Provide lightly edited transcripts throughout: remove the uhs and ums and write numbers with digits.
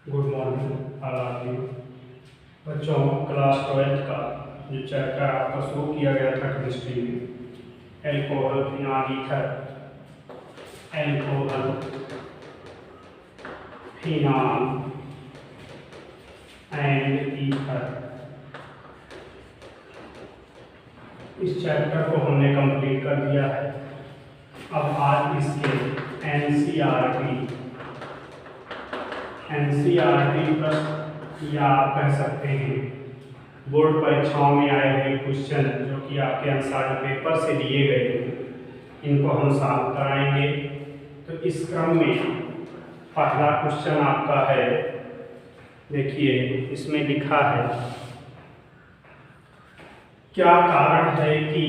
Good morning all of you. बच्चों, class 12th का जो चैप्टर आपका शुरू किया गया था केमिस्ट्री में, alcohol phenol ether, alcohol phenol and ether, इस चैप्टर को हमने कंप्लीट कर दिया है। अब आज इसके एनसीईआरटी प्रश्न या आप कह सकते हैं बोर्ड परीक्षाओं में आए हुए क्वेश्चन जो कि आपके आंसर पेपर से लिए गए हैं, इनको हम सॉल्व कराएंगे। तो इस क्रम में पहला क्वेश्चन आपका है, देखिए इसमें लिखा है, क्या कारण है कि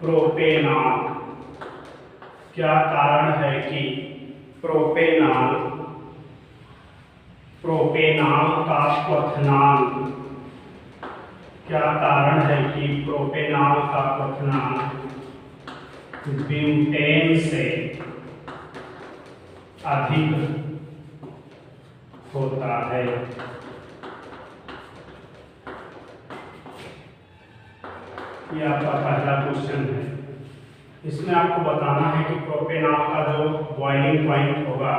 प्रोपेनॉल का क्वथनांक ब्यूटेन से अधिक होता है? ये आपका पहला क्वेश्चन है। इसमें आपको बताना है कि प्रोपेनॉल का जो बॉइलिंग पॉइंट होगा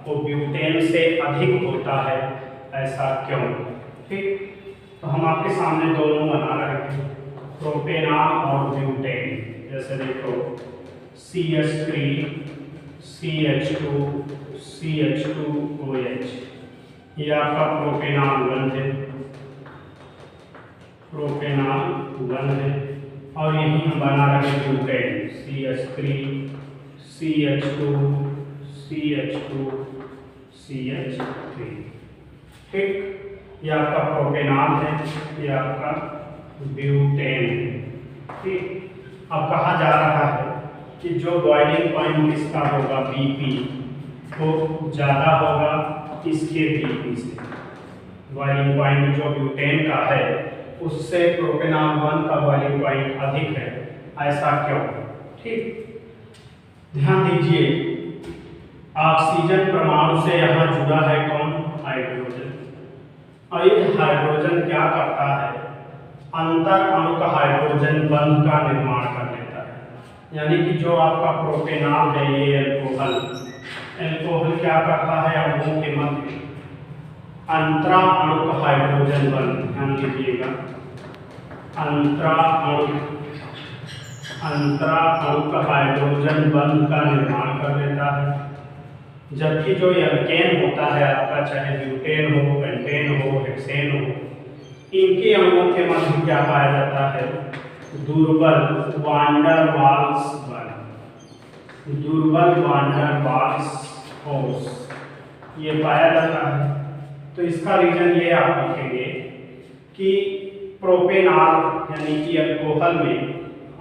वो ब्यूटेन से अधिक होता है, ऐसा क्यों? ठीक, तो हम आपके सामने दोनों बना रहे हैं, प्रोपेनॉल और ब्यूटेन। जैसे देखो CH3 CH2 CH2OH, ये आपका प्रोपेनॉल वन है और यही हम बना रहे हैं butane, CH3 CH2 CH2 CH3। ठीक, ये आपका प्रोपेनॉल है, ये आपका ब्यूटेन है। ठीक, अब कहा जा रहा है कि जो बॉइलिंग पॉइंट इसका होगा BP वो ज़्यादा होगा इसके BP से। बॉइलिंग पॉइंट जो ब्यूटेन का है उससे प्रोपेनॉल 1 का बॉइलिंग पॉइंट अधिक है, ऐसा क्यों? ठीक, ध्यान दीजिए, ऑक्सीजन परमाणु से यहाँ जुड़ा है कौन? हाइड्रोजन। और ये हाइड्रोजन क्या करता है? अंतर अणुक हाइड्रोजन बंध का निर्माण कर लेता है। यानी कि जो आपका प्रोपेनॉल है, ये एल्कोहल क्या करता है? अणुओं के मध्य अंतरा अणुक हाइड्रोजन बंध, ध्यान दीजिएगा, अंतरा अणुक हाइड्रोजन बंध का निर्माण कर लेता है। जबकि जो एल्केन होता है आपका, चाहे ब्यूटेन हो, पेंटेन हो, हेक्सेन हो, इनके अणुओं के मध्य क्या पाया जाता है? दुर्बल वांडर वाल्स फोर्स, ये पाया जाता है। तो इसका रीजन ये आप लिखेंगे कि प्रोपेनॉल यानी कि अल्कोहल में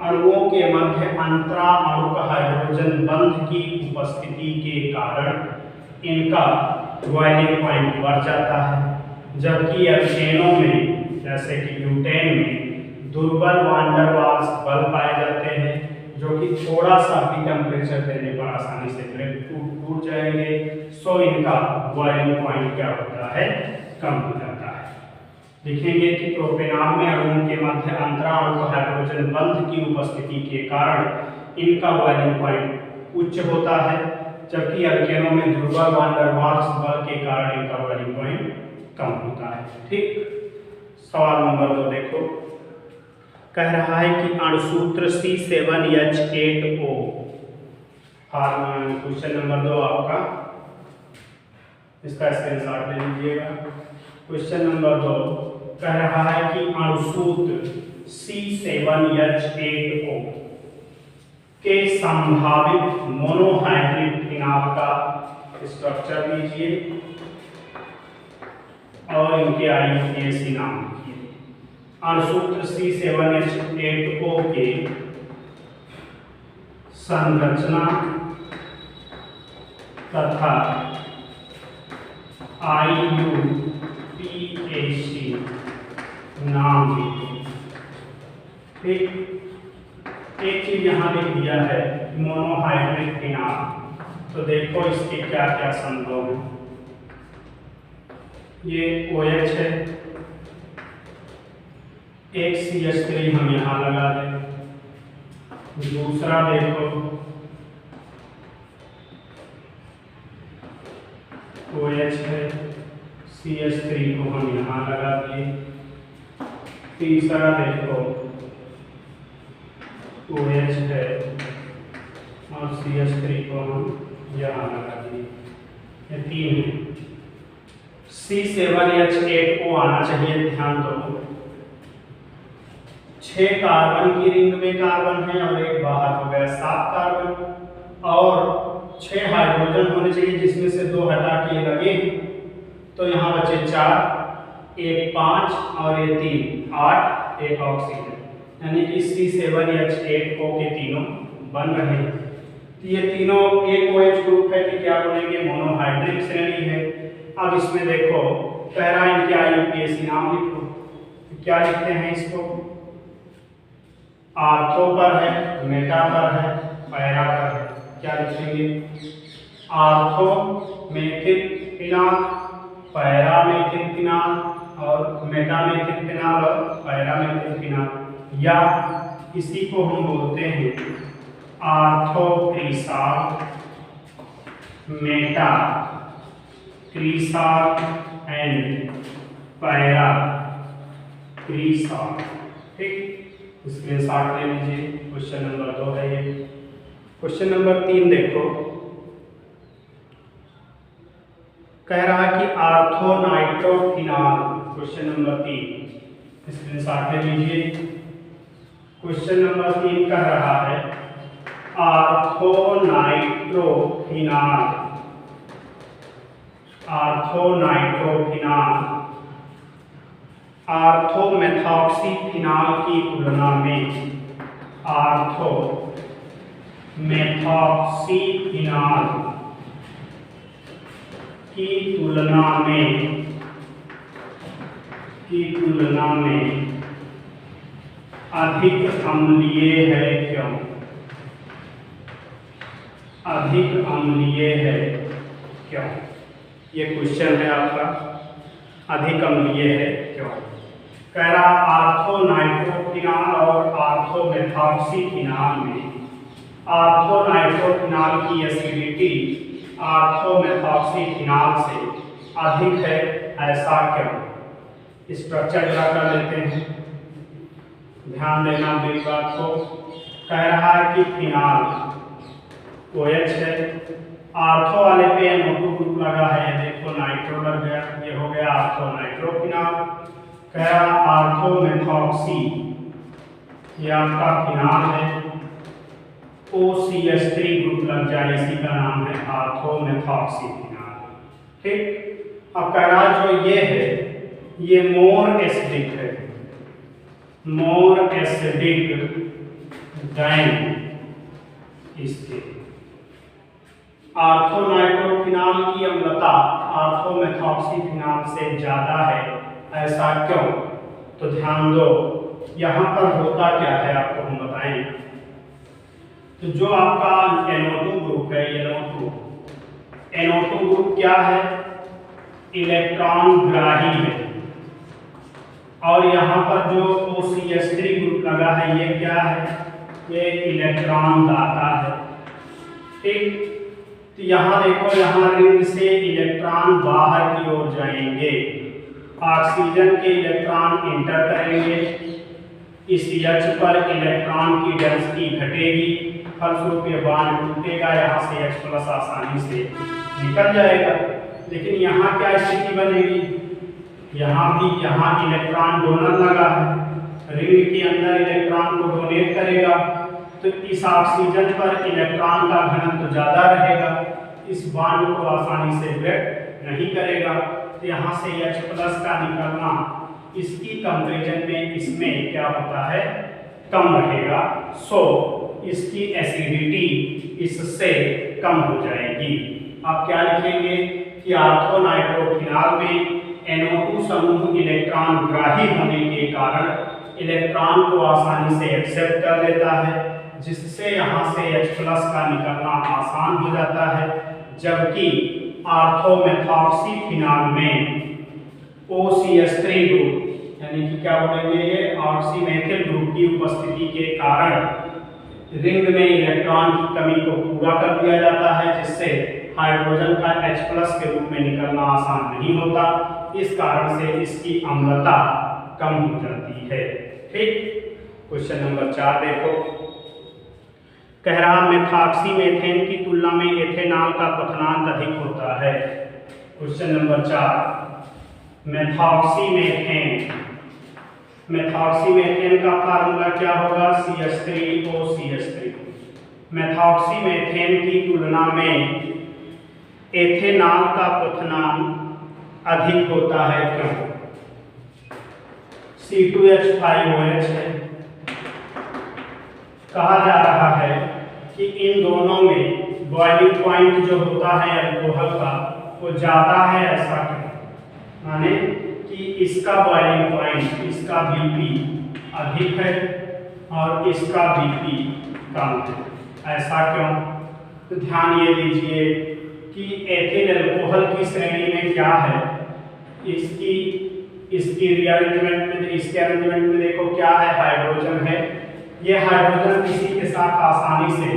अणुओं के मध्य अंतरा अणुक हाइड्रोजन बंध की उपस्थिति के कारण इनका बॉइलिंग पॉइंट बढ़ जाता है। जबकि एल्केनों में जैसे कि ब्यूटेन में दुर्बल वांडर वाल्स बल पाए जाते हैं, जो कि थोड़ा सा भी टेम्परेचर देने पर आसानी से टूट जाएंगे। सो इनका बॉइलिंग पॉइंट क्या होता है? कम हो जाता है। लिखेंगे कि प्रोपेनॉल में अणुओं के मध्य अंतरा अणुक हाइड्रोजन बंध की उपस्थिति के कारण इनका बॉइलिंग पॉइंट उच्च होता है, जबकि एल्केनों में दुर्बल वांडर वाल्स बल के कारण इनका बॉइलिंग पॉइंट कम होता है। ठीक, सवाल नंबर 2 देखो, कह रहा है कि अणुसूत्र C7H8O। क्वेश्चन नंबर 2 आपका, इसका स्क्रीनशॉट ले लीजिएगा। क्वेश्चन नंबर 2 कह रहा है कि अणुसूत्र C7H8O के संभावित मोनोहाइड्रिड फिनॉल का स्ट्रक्चर लीजिए और इनके IUPAC नाम लिखिए। अणुसूत्र C7H8O के संरचना तथा IUPAC नाम लिखिए। ठीक, एक चीज यहाँ लिख दिया है मोनोहाइड्रिड फिनॉल, तो देखो इसके क्या क्या संभव है। ये OH है, एक CH3 हम यहाँ लगा दें। दूसरा देखो OH है, CH3 को हम यहाँ लगा दिए। तीसरा देखो OH है और CH3 को हम यहाँ लगा दिए। ये 3 है। C7H8O आना चाहिए, ध्यान दो। 6 कार्बन की रिंग में कार्बन है और एक बाहर हो गया 7 कार्बन, और 6 हाइड्रोजन होने चाहिए जिसमें से 2 हटा के लगे, तो यहाँ बचे 4, एक 5 और ये 3, 8, एक ऑक्सीजन, यानी कि C7H8O के तीनों बन रहे हैं। तो ये तीनों एक OH ग्रुप है कि क्या बनेंगे, मोनोहाइड्रिक श्रेणी है। अब इसमें देखो पहला इनके IUPAC नाम लिखो, तो क्या लिखते हैं इसको, आर्थो पर है, मेटा पर है, पैरा पर है। क्या लिखेंगे, ortho methyl phenol, para methyl phenol और मेटा मेथिल फिनाल और पैरा मेथिल फिनाल, या इसी को हम बोलते हैं ortho cresol, meta cresol and para cresol. ठीक, स्क्रीनशॉट ले लीजिए। क्वेश्चन नंबर 2 है ये। क्वेश्चन नंबर 3 देखो, कह रहा है कि ortho nitrophenol. Question number 3 screenshot ले लीजिए। क्वेश्चन नंबर 3 कह रहा है ortho nitrophenol, ortho nitrophenol ortho methoxyphenol की तुलना में, आर्थो मेथॉक्सीफिनाल की तुलना में अधिक अम्लीय है क्यों, अधिक अम्लीय है क्यों। ये क्वेश्चन है आपका, अधिक अम्लीय है क्यों। कह रहा आर्थो नाइट्रोफिनाल और आर्थो मेथॉक्सीफिनाल में, आर्थो नाइट्रोफिनाल की एसिडिटी आर्थो मेथॉक्सीफिनाल से अधिक है, ऐसा क्यों। स्ट्रक्चर जरा कर लेते हैं, ध्यान देना मेरी बात को। कह रहा है कि फिनाल OH है, आर्थो वाले पे NO2 ग्रुप लगा है, देखो नाइट्रो लग गया, ये हो गया आर्थो नाइट्रोफिनाल। कह रहा आर्थो मेथॉक्सी, ये आपका फिनाल है, OCH3 ग्रुप लग जाए, इसी का नाम है आर्थो मेथॉक्सीफिनाल। ठीक, अब कह रहा जो ये है ये मोर एसिडिक है, मोर एसिडिक देन इसके। आर्थो नाइट्रोफिनाल की अम्लता आर्थो मेथॉक्सीफिनाल से ज्यादा है, ऐसा क्यों। तो ध्यान दो, यहाँ पर होता क्या है आपको हम बताएं। तो जो आपका NO2 ग्रुप है, NO2 ग्रुप क्या है, इलेक्ट्रॉन ग्राही है, और यहाँ पर जो OCH3 ग्रुप लगा है ये क्या है, ये इलेक्ट्रॉन दाता है। ठीक, तो यहाँ देखो, यहाँ रिंग से इलेक्ट्रॉन बाहर की ओर जाएंगे, ऑक्सीजन के इलेक्ट्रॉन इंटर करेंगे, इस H पर इलेक्ट्रॉन की डेंसिटी घटेगी, फलस्वरूप ये बॉन्ड टूटेगा, यहाँ से H+ आसानी से निकल जाएगा। लेकिन यहाँ क्या स्थिति बनेगी, यहाँ भी यहाँ इलेक्ट्रॉन डोनर लगा है, रिंग के अंदर इलेक्ट्रॉन को डोनेट करेगा, तो इस ऑक्सीजन पर इलेक्ट्रॉन का घनत्व तो ज्यादा रहेगा, इस बॉन्ड को आसानी से ब्रेक नहीं करेगा, तो यहाँ से H+ का निकलना इसकी कंपैरिजन में इसमें क्या होता है, कम रहेगा। सो इसकी एसिडिटी इससे कम हो जाएगी। आप क्या लिखेंगे कि आर्थो नाइट्रोफिनाल में NO2 समूह इलेक्ट्रॉन ग्राही होने के कारण इलेक्ट्रॉन को आसानी से एक्सेप्ट कर लेता है, जिससे यहाँ से H+ का निकलना आसान हो जाता है, जबकि ऑर्थोमेथॉक्सीफिनाल में OCH3 ग्रुप यानी कि क्या बोलेंगे ये ऑक्सीमेथिल ग्रुप की उपस्थिति के कारण रिंग में इलेक्ट्रॉन की कमी को पूरा कर दिया जाता है, जिससे हाइड्रोजन का H+ के रूप में निकलना आसान नहीं होता। इस कारण से इसकी अम्लता कम हो जाती है। ठीक, क्वेश्चन नंबर 4 देखो, कह रहा मेथॉक्सीमेथेन की तुलना में एथेनॉल का क्वथनांक अधिक होता है। क्वेश्चन नंबर 4, मेथॉक्सीमेथेन का फार्मूला क्या होगा? CH3OCH3। मेथॉक्सीमेथेन की तुलना में एथेनॉल का क्वथनांक अधिक होता है, क्यों? C2H5OH है। कहा जा रहा है कि इन दोनों में बॉइलिंग पॉइंट जो होता है अल्कोहल का वो ज़्यादा है, ऐसा क्यों? माने कि इसका बॉइलिंग पॉइंट, इसका BP अधिक है और इसका BP कम है, ऐसा क्यों? तो ध्यान ये दीजिए कि एथिल अल्कोहल की श्रेणी में क्या है, इसकी रीअरेंजमेंट में, इसके अरेंजमेंट में देखो क्या है, हाइड्रोजन है। ये हाइड्रोजन किसी के साथ आसानी से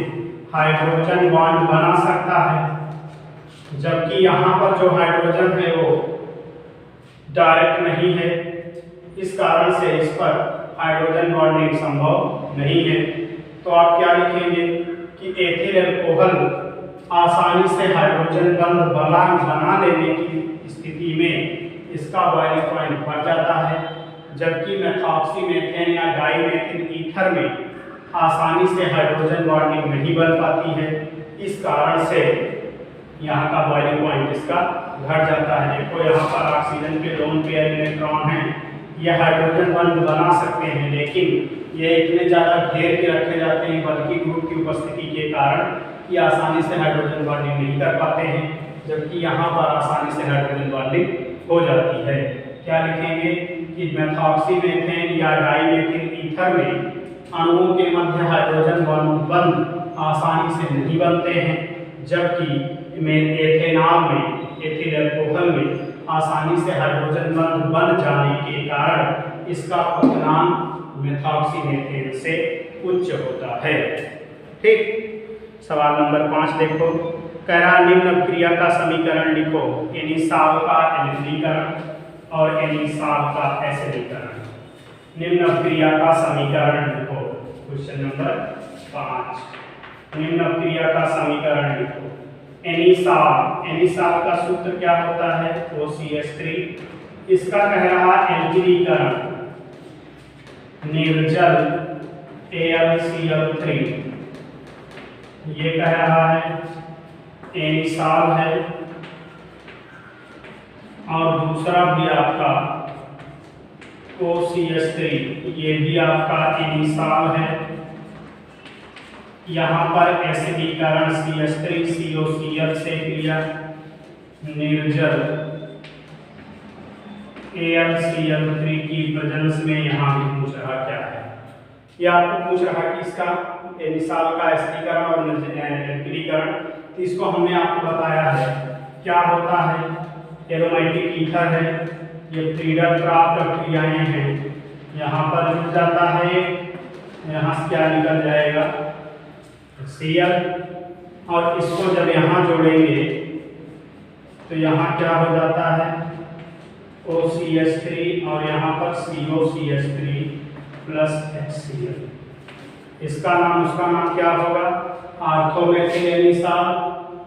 हाइड्रोजन बॉन्ड बना सकता है, जबकि यहाँ पर जो हाइड्रोजन है वो डायरेक्ट नहीं है। इस कारण से इस पर हाइड्रोजन बॉन्डिंग संभव नहीं है। तो आप क्या लिखेंगे कि एथिल अल्कोहल आसानी से हाइड्रोजन बंध बना लेने की स्थिति में इसका बॉइलिंग पॉइंट बढ़ जाता है, जबकि मेथॉक्सीमेथेन या डाइमेथिल ईथर में आसानी से हाइड्रोजन बॉन्डिंग नहीं बन पाती है। इस कारण से यहाँ का बॉइलिंग पॉइंट इसका घट जाता है। देखो यहाँ पर ऑक्सीजन के लोन पेयर इलेक्ट्रॉन हैं, ये हाइड्रोजन बंध बना सकते हैं, लेकिन ये इतने ज़्यादा घेर के रखे जाते हैं बल्कि ग्रुप की उपस्थिति के कारण ये आसानी से हाइड्रोजन बॉन्डिंग नहीं कर पाते हैं, जबकि यहाँ पर आसानी से हाइड्रोजन बॉन्डिंग हो जाती है। क्या लिखेंगे कि मेथॉक्सीमेथेन या डाइमेथिल ईथर में अणुओं के मध्य हाइड्रोजन बंध आसानी से नहीं बनते हैं, जबकि एथेनॉल में, एथिल अल्कोहल में आसानी से हाइड्रोजन बंध बन जाने के कारण इसका क्वथनांक मेथॉक्सीमेथेन से उच्च होता है। ठीक, सवाल नंबर 5 देखो, कह रहा निम्न अभिक्रिया का समीकरण लिखो। एनिसॉल का एल्डिहीनीकरण और एनिसॉल का एसिडीकरण। निम्न अभिक्रिया का समीकरण लिखो। क्वेश्चन नंबर 5, निम्न अभिक्रिया का समीकरण लिखो। एनिसॉल का सूत्र क्या होता है? OCH3। इसका कह रहा एल्डिहीनीकरण निर्जल AlCl3, ये कह रहा है एनिसॉल है, और दूसरा भी आपका OCH3, ये भी आपका एनिसॉल है। यहाँ पर एसिडीकरण CH3COCl से क्रिया निर्जल AlCl3 की प्रेजेंस में यहाँ भी पूछ रहा क्या है, या आपको पूछ रहा कि इसका एनिसॉल का एसिडीकरण और एल्डिहीनीकरण। तो इसको हमने आपको बताया है क्या होता है। एरोमेटिक ईथर है, ये फ्रीडम प्राप्त क्रियाएं हैं, यहाँ पर जुड़ जाता है, यहाँ से क्या निकल जाएगा Cl, और इसको जब यहाँ जोड़ेंगे तो यहाँ क्या हो जाता है OCH3 और यहाँ पर COCH3 प्लस HCl। इसका नाम, उसका नाम क्या होगा? ऑर्थोमेथिल एनिसॉल,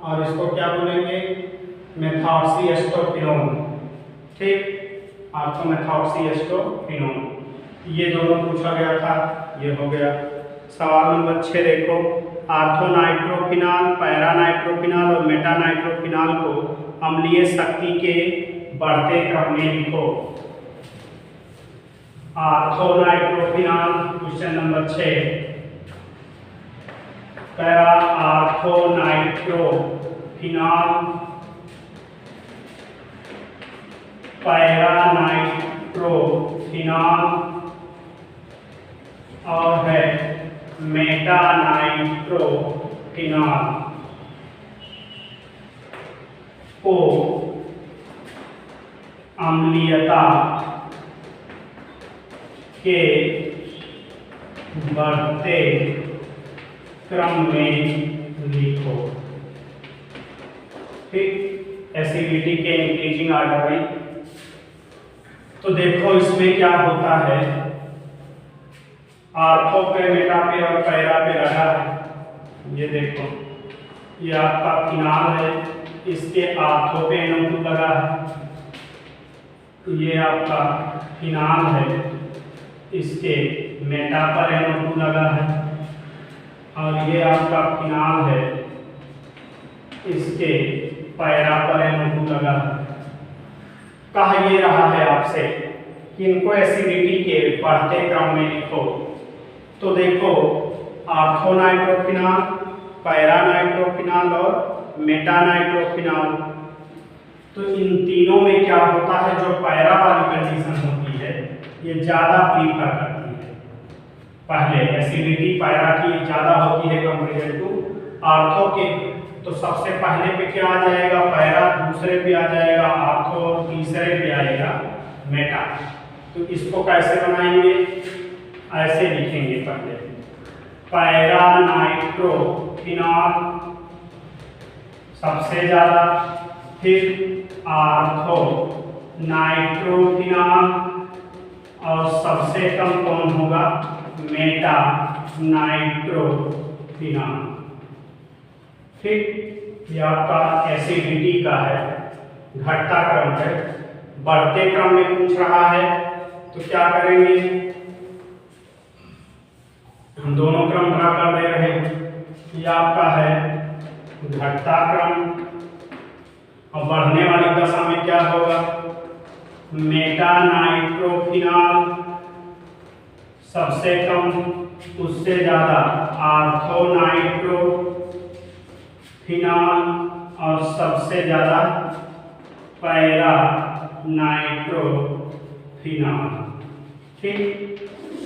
और इसको क्या बोलेंगे? मेथॉक्सीएस्टोक्विनोन। ठीक, ऑर्थोमेथॉक्सीएस्टोक्विनोन। ये दोनों पूछा गया था, ये हो गया। सवाल नंबर 6 देखो, ऑर्थोनाइट्रोफिनॉल, पैरानाइट्रोफिनॉल और मेटानाइट्रोफिनॉल को अम्लीय शक्ति के बढ़ते क्रम में लिखो। Orthonitrophenol, question number 6, para orthonitrophenol, paranitrophenol और है मेटानाइट्रोफिनॉल को अम्लीयता के बढ़ते क्रम में लिखो। ठीक, एसिडिटी के इंक्रीजिंग ऑर्डर में। तो देखो इसमें क्या होता है, आर्थो पे, मेटा पे और पैरा पे लगा है। ये देखो, ये आपका फिनाल है, इसके आर्थो पे NO2 लगा है। ये आपका फिनाल है, इसके मेटा पर NO2 लगा है। और ये आपका फिनाल है, इसके पैरा पर NO2 लगा है। कहा ये रहा है आपसे कि इनको एसिडिटी के बढ़ते क्रम में लिखो। तो देखो, आर्थोनाइट्रोफिनॉल, पैरानाइट्रोफिनॉल और मेटानाइट्रोफिनॉल, तो इन तीनों में क्या होता है, जो पैरा वाली कंडीशन होती है ये ज़्यादा प्रीफर करती है। पहले एसिडिटी पैरा की ज़्यादा होती है कंपेरिजन टू आर्थो के। तो सबसे पहले पे क्या आ जाएगा, पैरा, दूसरे पे आ जाएगा आर्थो और तीसरे पे आएगा मेटा। तो इसको कैसे बनाएंगे, ऐसे लिखेंगे। पहले पैरानाइट्रोफिनॉल सबसे ज़्यादा, फिर आर्थो नाइट्रोफिनॉल और सबसे कम कौन होगा, मेटा नाइट्रोफिनॉल। ठीक, ये आपका एसिडिटी का है, घटता क्रम है। बढ़ते क्रम में पूछ रहा है तो क्या करेंगे, हम दोनों क्रम ड्रा कर दे रहे हैं। ये आपका है घटता क्रम, और बढ़ने वाली दशा में क्या होगा, मेटानाइट्रोफिनॉल सबसे कम, उससे ज्यादा आर्थोनाइट्रोफिनॉल और सबसे ज्यादा पैरानाइट्रोफिनॉल। ठीक,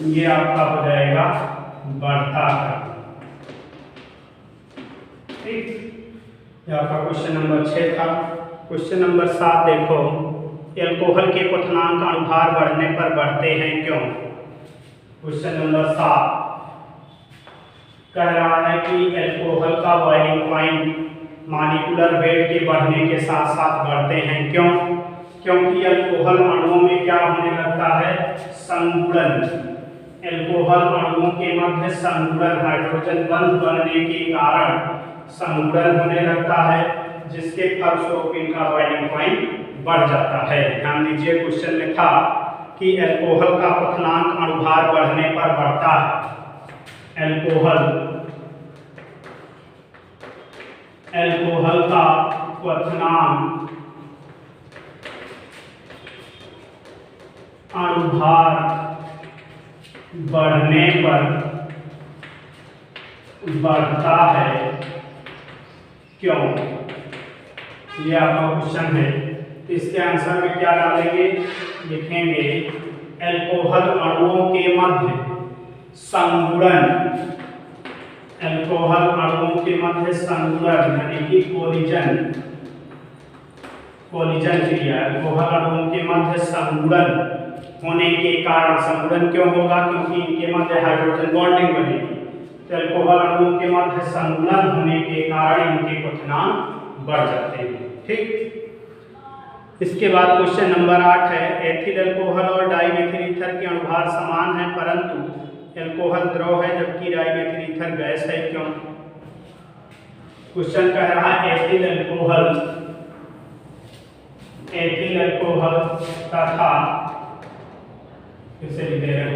ये आपका हो जाएगा बढ़ता क्रम। ठीक, ये आपका क्वेश्चन नंबर 6 था। क्वेश्चन नंबर 7 देखो, एल्कोहल के क्वथनांक अनुभार बढ़ने पर बढ़ते हैं क्यों। क्वेश्चन नंबर 7 कह रहा है कि एल्कोहल का बॉइलिंग पॉइंट मॉलिक्यूलर वेट के बढ़ने के साथ साथ बढ़ते हैं क्यों, क्योंकि एल्कोहल अणुओं में क्या होने लगता है, संगुणन। एल्कोहल अणुओं के मध्य संगुणन, हाइड्रोजन बंध बनने के कारण संगुणन होने लगता है, जिसके फलस्वरूप इनका बॉइलिंग पॉइंट बढ़ जाता है। ध्यान दीजिए, क्वेश्चन में था कि एल्कोहल का क्वथनांक अणुभार बढ़ने पर बढ़ता है। एल्कोहल का क्वथनांक अणुभार बढ़ने पर बढ़ता है क्यों, ये आपका क्वेश्चन है। इसके आंसर में क्या डालेंगे, लिखेंगे एल्कोहल अणुओं के मध्य संगुणन, एल्कोहल अणुओं के मध्य संगुणन यानी कि कोलिजन क्रिया। एल्कोहल अणुओं के मध्य संगुणन होने के कारण, संगुणन क्यों होगा, क्योंकि इनके मध्य हाइड्रोजन बॉन्डिंग बनेगी। तो एल्कोहल अणुओं के मध्य संगुणन होने के कारण इनके क्वथनांक बढ़ जाते हैं। ठीक, इसके बाद क्वेश्चन नंबर 8 है, एथिल एल्कोहल और डाइमेथिल ईथर के अणुभार समान है, परंतु एल्कोहल द्रव है जबकि डाइमेथिल ईथर गैस है, क्यों। क्वेश्चन कह रहा है एथिल एल्कोहल तथा, इसे लिख दे रहे हैं,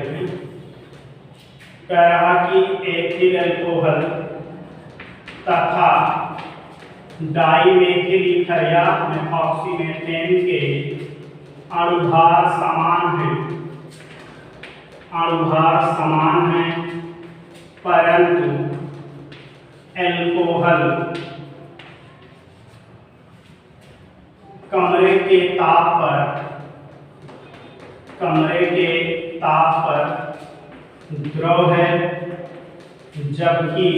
कह रहा कि एथिल एल्कोहल तथा डाइमेथिल ईथर या मेथॉक्सीमेथेन के अणुभार समान हैं, परंतु एल्कोहल कमरे के ताप पर द्रव है जबकि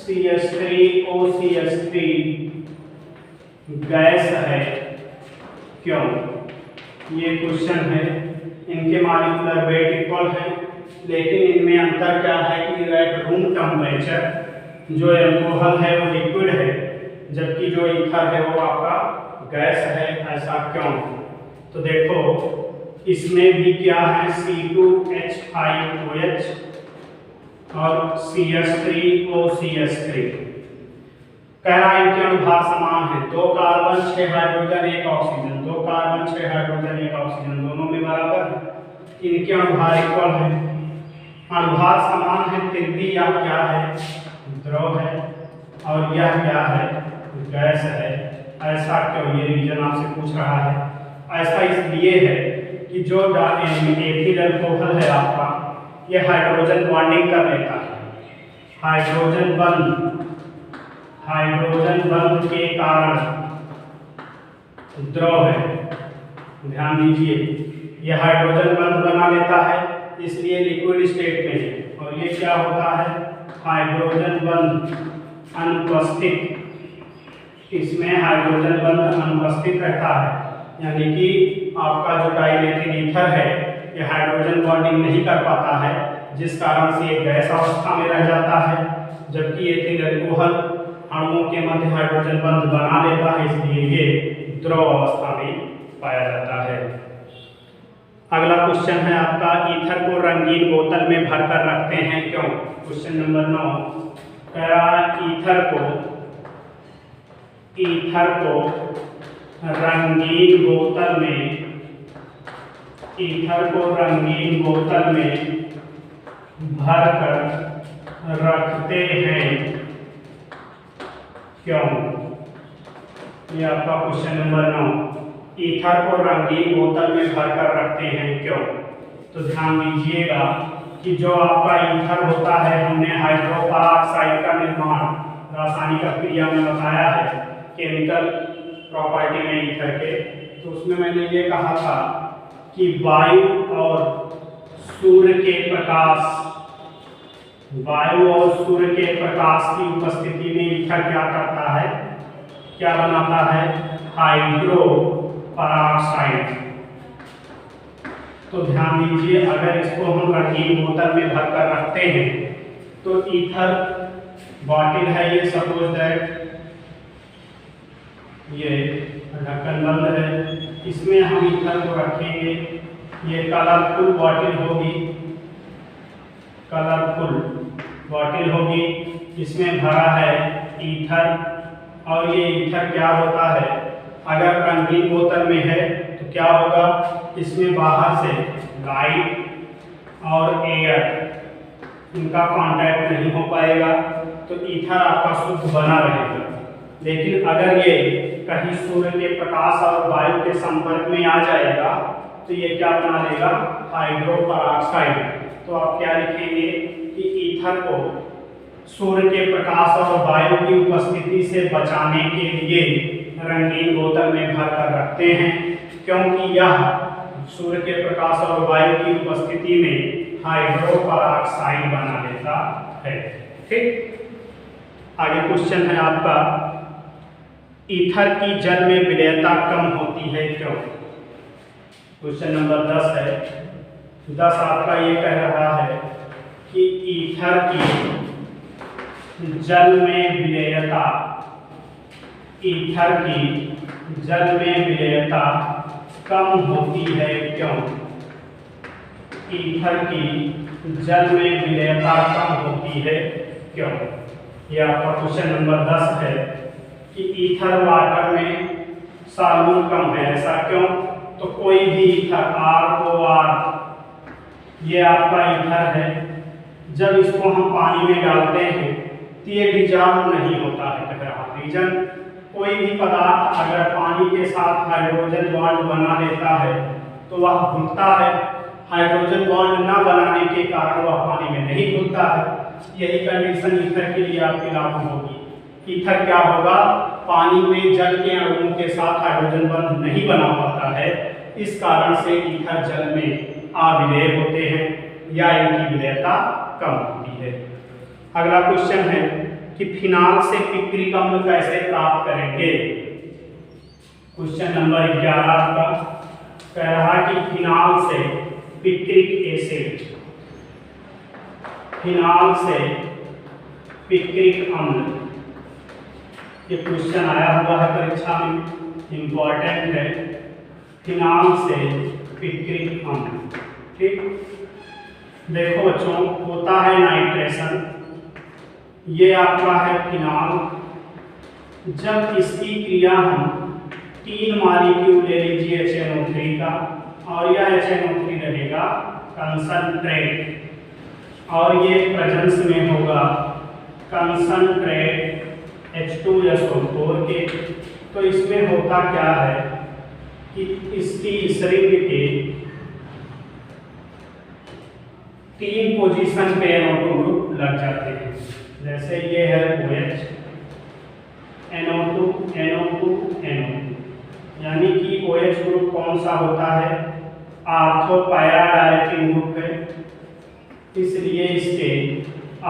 CH3OCH3 गैस है, क्यों? ये क्वेश्चन है। इनके मॉलिक्यूलर वेट इक्वल है, लेकिन इनमें अंतर क्या है कि एट रूम टेम्परेचर जो एल्कोहल है वो लिक्विड है, जबकि जो ईथर है वो आपका गैस है। ऐसा क्यों? तो देखो, इसमें भी क्या है, C2H5OH और CH3OCH3। कह रहा है इनके अनुभाग समान है, 2 carbon 6 hydrogen 1 oxygen, 2 carbon 6 hydrogen 1 oxygen, दोनों में बराबर है। इनके अनुभाग इक्वल है, अनुभाग समान है, फिर भी यह क्या है, द्रव है, और यह क्या है, गैस है। ऐसा क्यों? ये रीजन आपसे पूछ रहा है। ऐसा इसलिए है कि जो एथिल अल्कोहल है आपका, ये हाइड्रोजन बॉन्डिंग कर लेता है। हाइड्रोजन बंध के कारण द्रव है। ध्यान दीजिए, ये हाइड्रोजन बंध बना लेता है, इसलिए लिक्विड स्टेट में है। और ये क्या होता है, हाइड्रोजन बंध अनुपस्थित, इसमें हाइड्रोजन बंध अनुपस्थित रहता है, यानी कि आपका जो डाइमेथिल ईथर है ये हाइड्रोजन बॉन्डिंग नहीं कर पाता है, जिस कारण से ये गैस अवस्था में रह जाता है। जबकि एथिल अल्कोहल अणुओं के मध्य हाइड्रोजन बंध बना लेता है, इसलिए ये द्रव अवस्था में पाया जाता है। अगला क्वेश्चन है आपका, ईथर को रंगीन बोतल में भरकर रखते हैं, क्यों? क्वेश्चन नंबर 9 कह रहा है ईथर को रंगीन बोतल में भरकर रखते हैं, क्यों? ये आपका क्वेश्चन नंबर 9। ईथर को रंगीन बोतल में भरकर रखते हैं, क्यों? तो ध्यान दीजिएगा कि जो आपका ईथर होता है, हमने हाइड्रोपरऑक्साइड का निर्माण रासायनिक क्रिया में बताया है, केमिकल प्रॉपर्टी में ईथर के। तो उसमें मैंने ये कहा था कि वायु और सूर्य के प्रकाश की उपस्थिति में ईथर क्या करता है, क्या बनाता है, हाइड्रोपरऑक्साइड। तो ध्यान दीजिए, अगर इसको हम रंगीन बोतल में भरकर रखते हैं तो ईथर बॉटल है, ये सपोज दैट ये ढक्कन बंद है, इसमें हम ईथर को रखेंगे। ये कलरफुल बॉटल होगी, इसमें भरा है ईथर। और ये ईथर क्या होता है, अगर रंगीन बोतल में है तो क्या होगा, इसमें बाहर से लाइट और एयर इनका कांटेक्ट नहीं हो पाएगा, तो ईथर आपका शुद्ध बना रहेगा। लेकिन अगर ये कहीं सूर्य के प्रकाश और वायु के संपर्क में आ जाएगा तो ये क्या बना लेगा, हाइड्रोपरऑक्साइड। तो आप क्या लिखेंगे कि ईथर को सूर्य के प्रकाश और वायु की उपस्थिति से बचाने के लिए रंगीन बोतल में भरकर रखते हैं, क्योंकि यह सूर्य के प्रकाश और वायु की उपस्थिति में हाइड्रोपरऑक्साइड बना लेता है। ठीक, आगे क्वेश्चन है आपका, ईथर की जल में विलेयता कम होती है, क्यों? क्वेश्चन नंबर 10 है। 10 आपका ये कह रहा है कि ईथर की जल में विलेयता कम होती है, क्यों? ईथर की जल में विलेयता कम होती है, क्यों? यह आपका क्वेश्चन नंबर 10 है कि ईथर वाटर में सालून कम है, ऐसा क्यों? तो कोई भी ईथर ROR ये आपका ईथर है, जब इसको हम पानी में डालते हैं तो ये डिजॉल्व नहीं होता है। कह रहा रीजन, कोई भी पदार्थ अगर पानी के साथ हाइड्रोजन बॉन्ड बना लेता है तो वह घुलता है, हाइड्रोजन बॉन्ड न बनाने के कारण वह पानी में नहीं घुलता है। यही कंडीशन ईथर के लिए आपकी लागू होगी। ईथर क्या होगा, पानी में जल के अणुओं के साथ हाइड्रोजन बंध नहीं बना पाता है, इस कारण से ईथर जल में अविलेय होते हैं या इनकी विलेयता कम होती है। है। अगला क्वेश्चन है कि फिनाल से पिक्रिक अम्ल कैसे प्राप्त करेंगे। क्वेश्चन नंबर 11 का कह रहा है कि फिनाल से पिक्रिक एसिड, फिनाल से पिक्रिक अम्ल, ये क्वेश्चन आया हुआ है परीक्षा में, इंपॉर्टेंट है। फिनाल से पिक्रिक अम्ल, ठीक। देखो बच्चों, होता है नाइट्रेशन, ये आपका है फिनाल। जब इसकी क्रिया हम 3 मॉलिक्यूल ले लीजिए HNO3 का, और यह HNO3 रहेगा कंसंट्रेट, और ये प्रेजेंस में होगा कंसंट्रेट H2SO4 के, तो इसमें होता क्या है कि इसकी इस रिंग के 3 पोजीशन पे NO2 ग्रुप लग जाते हैं। जैसे ये है OH, NO2, NO2, NO2, यानी कि OH ग्रुप कौन सा होता है, आर्थो पैरा डायरेक्टिंग ग्रुप है, इसलिए इसके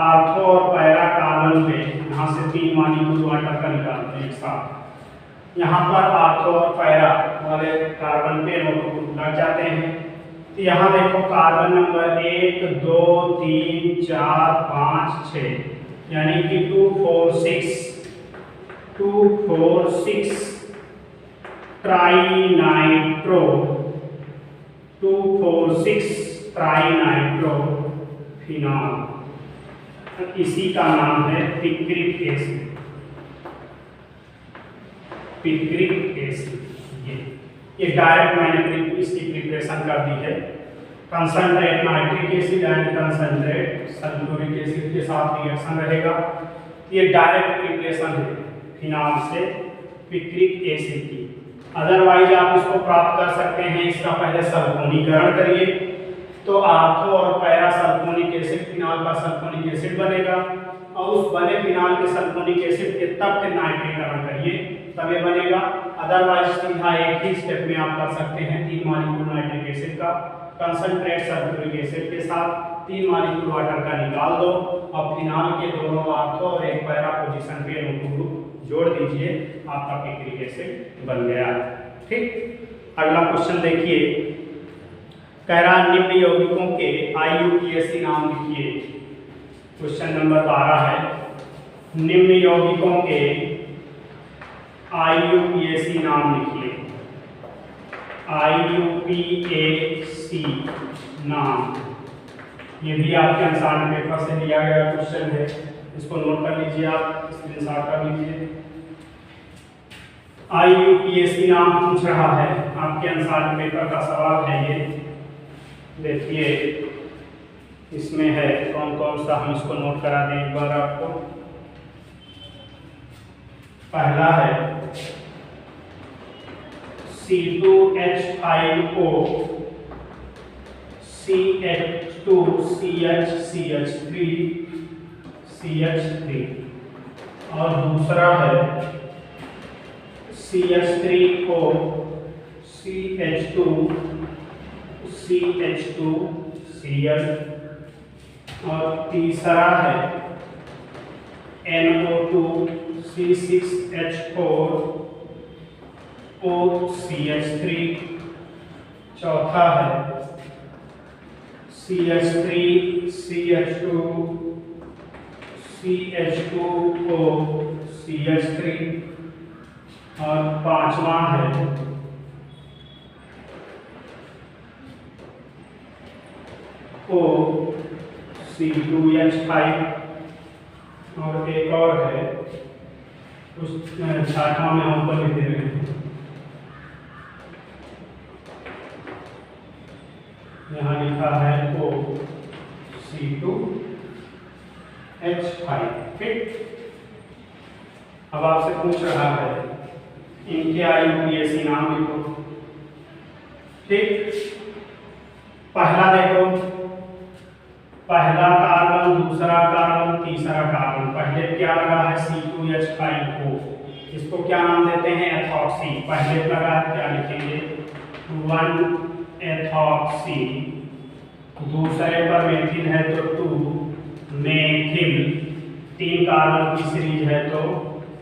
आर्थो और पैरा कार्बन पे यहाँ से 3 मॉलिक्यूल वाटर का निकालते हैं एक साथ। यहाँ पर आर्थो और पैरा वाले कार्बन पे NO2 ग्रुप लग जाते हैं। तो यहाँ देखो कार्बन नंबर 1, 2, 3, 4, 5, 6, यानी कि 2, 4, 6 ट्राइनाइट्रो, 2, 4, 6 ट्राइनाइट्रो फिनाल, इसी का नाम है पिक्रिक एसिड, पिक्रिक एसिड। ये डायरेक्ट मैंने इसकी प्रिपरेशन कर दी है। Concentrate nitric acid and concentrate sulphuric acid के साथ रिएक्शन रहेगा। ये डायरेक्ट प्रिपरेशन है फिनाल से पिक्रिक एसिड की। अदरवाइज आप इसको प्राप्त कर सकते हैं, इसका पहले सल्फोनीकरण करिए, तो आर्थो और पैरा सल्फोनिक एसिड, फिनाल का सल्फोनिक एसिड बनेगा, और उस बने फिनाल के सल्फोनिक एसिड के तब फिर नाइट्रीकरण करिए, तब ये बनेगा। अदरवाइज सीधा एक ही स्टेप में आप कर सकते हैं 3 मॉलिक्यूल नाइट्रिक एसिड का कंसंट्रेट सल्फ्यूरिक एसिड के साथ 3 मॉलिक्यूल वाटर का निकाल दो, और फिनाल के दोनों आर्थो और एक पैरा पोजीशन पे NO2 ग्रुप जोड़ दीजिए, आपका पिक्रिक एसिड बन गया, ठीक। अगला क्वेश्चन देखिए, कह रहा निम्न यौगिकों के IUPAC नाम लिखिए। क्वेश्चन नंबर 12 है, निम्न यौगिकों के IUPAC नाम लिखिए। IUPAC नाम, ये भी आपके आंसर पेपर से लिया गया क्वेश्चन है, इसको नोट कर लीजिए, आप स्क्रीनशॉट कर लीजिए। IUPAC नाम पूछ रहा है, आपके आंसर पेपर का सवाल है ये। देखिए इसमें है कौन कौन सा, हम इसको नोट करा दें एक बार आपको। पहला है C2H5O CH2 CH3 CH3, और दूसरा है CH3O CH2 CH2 Cl, और तीसरा है NO2 C6H4 OCH3, चौथा है CH3 CH2 CH2O CH3, और पांचवा है C2H5, और एक और है उस छात्रा में हम ऊपर लिख दे रहे हैं, यहाँ लिखा है C2H5, ठीक। अब आपसे पूछ रहा है इनके IUPAC नाम लिखो, ठीक। पहला देखो, पहला कार्बन, दूसरा कार्बन, तीसरा कार्बन, पहले क्या लगा है C2H5O, इसको क्या नाम देते हैं, एथॉक्सी। पहले लगा है, क्या लिखेंगे, 1 एथॉक्सी, दूसरे पर मेथिल है तो 2 मेथिल, 3 कार्बन की सीरीज है तो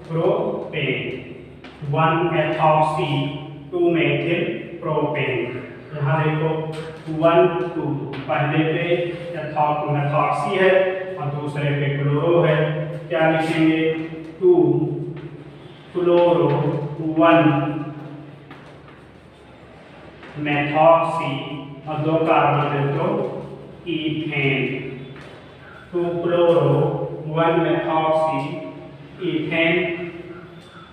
प्रोपेन, 1 एथॉक्सी 2 मेथिल प्रोपेन। यहाँ देखो 1 2 पहले पे मेथॉक्सी है और दूसरे पे क्लोरो है, क्या लिखेंगे 2 क्लोरो 1 मेथॉक्सी और 2 कार्बन है तो इथेन, 2 क्लोरो 1 मेथॉक्सी इथेन।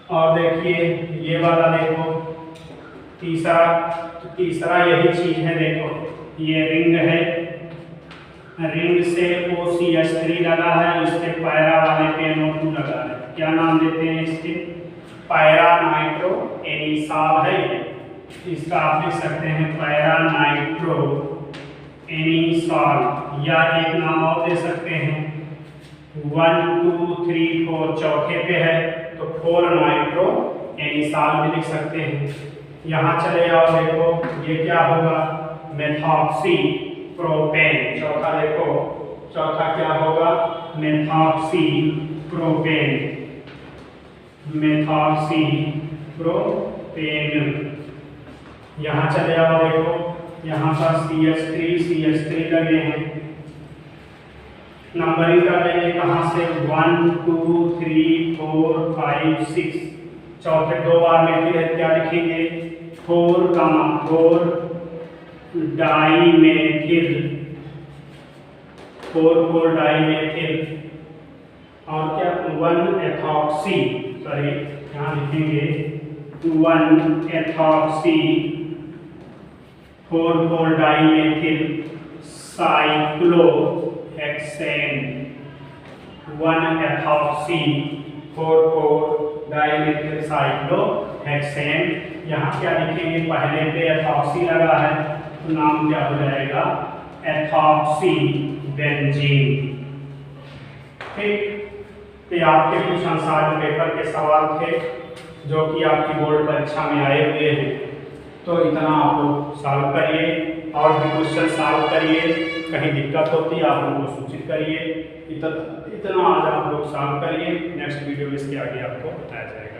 और देखिए ये वाला देखो तीसरा यही चीज है, देखो ये रिंग है, रिंग से OCH3 लगा है, इसके पैरा वाले पे NO2 लगा है, क्या नाम देते हैं इसके, पैरा नाइट्रो एनिसॉल है ये, इसका आप लिख सकते हैं पैरा नाइट्रो एनिसॉल, या एक नाम और दे सकते हैं 1 2 3 4 चौथे पे है तो 4 नाइट्रो एनिसॉल भी लिख सकते हैं। यहाँ चले जाओ, देखो ये क्या होगा मेथॉक्सी प्रोपेन, चौथा देखो चौथा क्या होगा मेथॉक्सी प्रोपेन, मेथॉक्सी प्रोपेन। यहाँ चले जाओ, देखो यहाँ पर CH3 लगे हैं, नंबरिंग कर लेंगे कहाँ से 1 2 3 4 5 6, चौथे 2 बार मेथिल है, क्या लिखेंगे 4 डाइमेथिल, 4 डाइमेथिल, और क्या 1 एथॉक्सी, सॉरी यहाँ लिखेंगे 1 ethoxy 4 dimethyl cyclohexane, 1 ethoxy 4 dimethyl cyclohexane. यहाँ क्या लिखेंगे, पहले पे एथॉक्सी लगा है तो नाम क्या हो जाएगा एथॉक्सी बेंजीन। ठीक, तो आपके कुछ आंसर पेपर के सवाल थे जो कि आपकी बोर्ड परीक्षा में आए हुए हैं, तो इतना आप लोग सॉल्व करिए, और भी क्वेश्चन सॉल्व करिए, कहीं दिक्कत होती है आप हमको सूचित करिए, इतना आज आप लोग सॉल्व करिए, नेक्स्ट वीडियो में इसके आगे आपको बताया जाएगा।